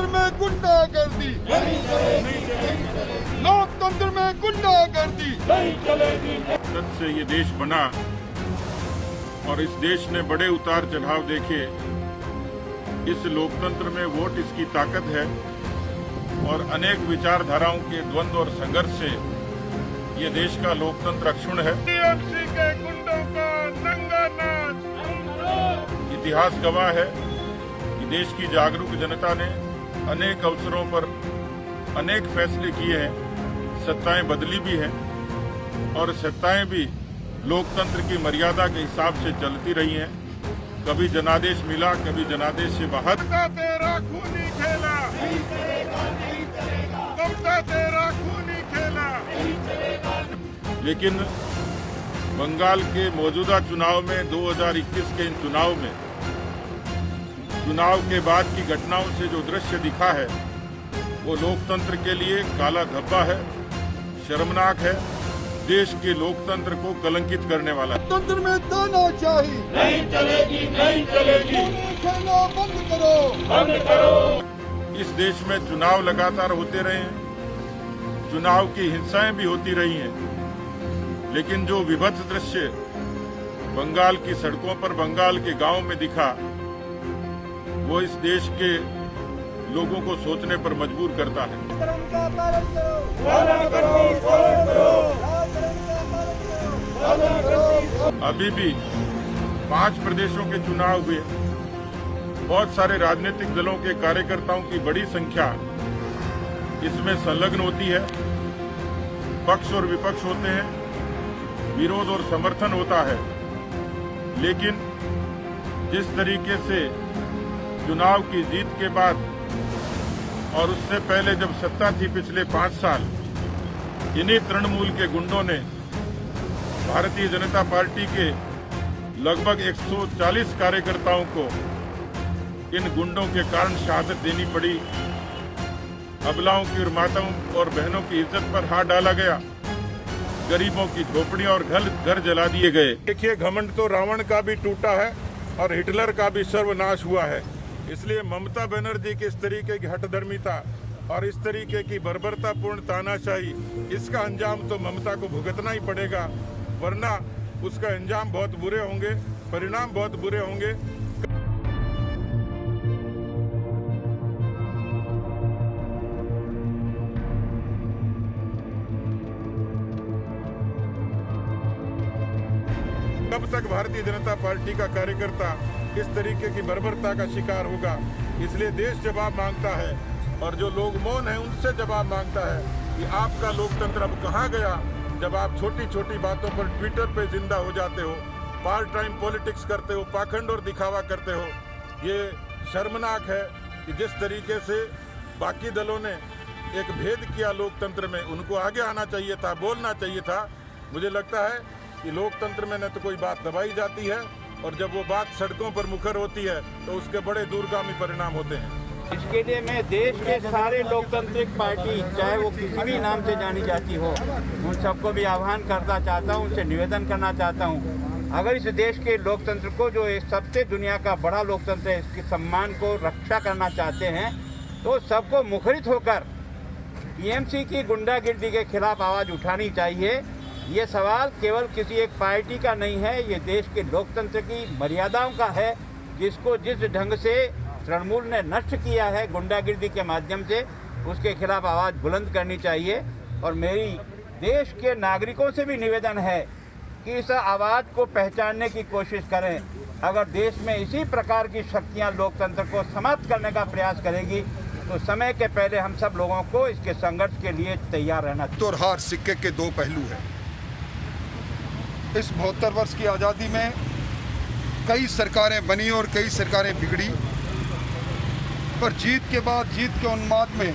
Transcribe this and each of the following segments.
लोकतंत्र में गुंडागर्दी, लोकतंत्र में गुंडागर्दी नहीं चलेगी। तब से ये देश बना और इस देश ने बड़े उतार चढ़ाव देखे। इस लोकतंत्र में वोट इसकी ताकत है और अनेक विचारधाराओं के द्वंद्व और संघर्ष से ये देश का लोकतंत्र अक्षुण है। टीएमसी के गुंडों का नंगा नाच। इतिहास गवाह है कि देश की जागरूक जनता ने अनेक अवसरों पर अनेक फैसले किए हैं, सत्ताएं बदली भी हैं और सत्ताएं भी लोकतंत्र की मर्यादा के हिसाब से चलती रही हैं। कभी जनादेश मिला, कभी जनादेश से बाहर। तेरा खूनी खेला, तेरा खूनी खेला। लेकिन बंगाल के मौजूदा चुनाव में 2021 के इन चुनाव में चुनाव के बाद की घटनाओं से जो दृश्य दिखा है वो लोकतंत्र के लिए काला धब्बा है, शर्मनाक है, देश के लोकतंत्र को कलंकित करने वाला है। लोकतंत्र में तानाशाही नहीं चलेगी, नहीं चलेगी। खेलना बंद करो, बंद करो। इस देश में चुनाव लगातार होते रहे हैं, चुनाव की हिंसाएं भी होती रही हैं, लेकिन जो विभत्स दृश्य बंगाल की सड़कों पर, बंगाल के गांव में दिखा, वो इस देश के लोगों को सोचने पर मजबूर करता है। अभी भी 5 प्रदेशों के चुनाव हुए, बहुत सारे राजनीतिक दलों के कार्यकर्ताओं की बड़ी संख्या इसमें संलग्न होती है। पक्ष और विपक्ष होते हैं, विरोध और समर्थन होता है, लेकिन जिस तरीके से चुनाव की जीत के बाद और उससे पहले जब सत्ता थी पिछले 5 साल, इन्हीं तृणमूल के गुंडों ने भारतीय जनता पार्टी के लगभग 140 कार्यकर्ताओं को इन गुंडों के कारण शहादत देनी पड़ी। अबलाओं की और माताओं और बहनों की इज्जत पर हाथ डाला गया, गरीबों की झोपड़ियां और घर जला दिए गए। देखिए, घमंड तो रावण का भी टूटा है और हिटलर का भी सर्वनाश हुआ है। इसलिए ममता बनर्जी की इस तरीके की हठधर्मिता और इस तरीके की बर्बरतापूर्ण तानाशाही, इसका अंजाम तो ममता को भुगतना ही पड़ेगा, वरना उसका अंजाम बहुत बुरे होंगे, परिणाम बहुत बुरे होंगे। कब तक भारतीय जनता पार्टी का कार्यकर्ता इस तरीके की बर्बरता का शिकार होगा? इसलिए देश जवाब मांगता है और जो लोग मौन हैं उनसे जवाब मांगता है कि आपका लोकतंत्र अब कहाँ गया, जब आप छोटी छोटी बातों पर ट्विटर पे जिंदा हो जाते हो, पार्ट टाइम पॉलिटिक्स करते हो, पाखंड और दिखावा करते हो। ये शर्मनाक है कि जिस तरीके से बाकी दलों ने एक भेद किया लोकतंत्र में, उनको आगे आना चाहिए था, बोलना चाहिए था। मुझे लगता है कि लोकतंत्र में न तो कोई बात दबाई जाती है और जब वो बात सड़कों पर मुखर होती है तो उसके बड़े दूरगामी परिणाम होते हैं। इसके लिए मैं देश के सारे लोकतांत्रिक पार्टी, चाहे वो किसी भी नाम से जानी जाती हो, उन सबको भी आह्वान करना चाहता हूँ, उनसे निवेदन करना चाहता हूँ, अगर इस देश के लोकतंत्र को, जो सबसे दुनिया का बड़ा लोकतंत्र है, इसके सम्मान को रक्षा करना चाहते हैं, तो सबको मुखरित होकर टीएमसी की गुंडागिर्दी के खिलाफ आवाज़ उठानी चाहिए। ये सवाल केवल किसी एक पार्टी का नहीं है, ये देश के लोकतंत्र की मर्यादाओं का है, जिसको जिस ढंग से तृणमूल ने नष्ट किया है गुंडागिर्दी के माध्यम से, उसके खिलाफ आवाज़ बुलंद करनी चाहिए। और मेरी देश के नागरिकों से भी निवेदन है कि इस आवाज़ को पहचानने की कोशिश करें। अगर देश में इसी प्रकार की शक्तियाँ लोकतंत्र को समाप्त करने का प्रयास करेगी तो समय के पहले हम सब लोगों को इसके संघर्ष के लिए तैयार रहना चाहिए। तो हार सिक्के के 2 पहलू हैं। इस 72 वर्ष की आज़ादी में कई सरकारें बनी और कई सरकारें बिगड़ी, पर जीत के बाद, जीत के उन्माद में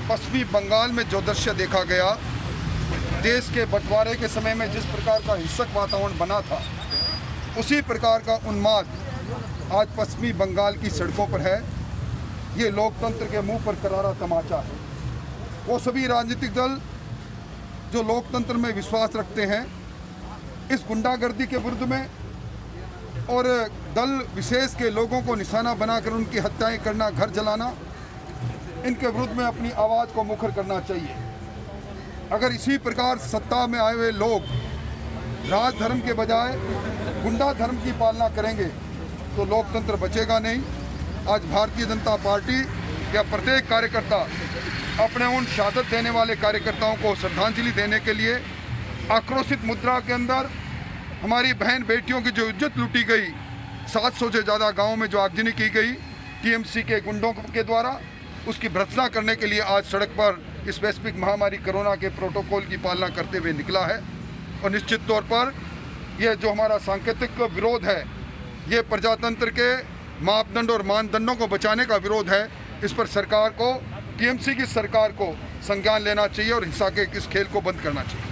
पश्चिमी बंगाल में जो दृश्य देखा गया, देश के बंटवारे के समय में जिस प्रकार का हिंसक वातावरण बना था, उसी प्रकार का उन्माद आज पश्चिमी बंगाल की सड़कों पर है। ये लोकतंत्र के मुंह पर करारा तमाचा है। वो सभी राजनीतिक दल जो लोकतंत्र में विश्वास रखते हैं, इस गुंडागर्दी के विरुद्ध में और दल विशेष के लोगों को निशाना बनाकर उनकी हत्याएं करना, घर जलाना, इनके विरुद्ध में अपनी आवाज़ को मुखर करना चाहिए। अगर इसी प्रकार सत्ता में आए हुए लोग राज धर्म के बजाय गुंडा धर्म की पालना करेंगे तो लोकतंत्र बचेगा नहीं। आज भारतीय जनता पार्टी या प्रत्येक कार्यकर्ता अपने उन शहादत देने वाले कार्यकर्ताओं को श्रद्धांजलि देने के लिए आक्रोशित मुद्रा के अंदर हमारी बहन बेटियों की जो इज्जत लूटी गई, 700 से ज़्यादा गाँवों में जो आगजनी की गई टीएमसी के गुंडों के द्वारा, उसकी भर्त्सना करने के लिए आज सड़क पर इस वैश्विक महामारी कोरोना के प्रोटोकॉल की पालना करते हुए निकला है। और निश्चित तौर पर यह जो हमारा सांकेतिक विरोध है, ये प्रजातंत्र के मापदंड और मानदंडों को बचाने का विरोध है। इस पर सरकार को, टीएमसी की सरकार को संज्ञान लेना चाहिए और हिंसा के इस खेल को बंद करना चाहिए।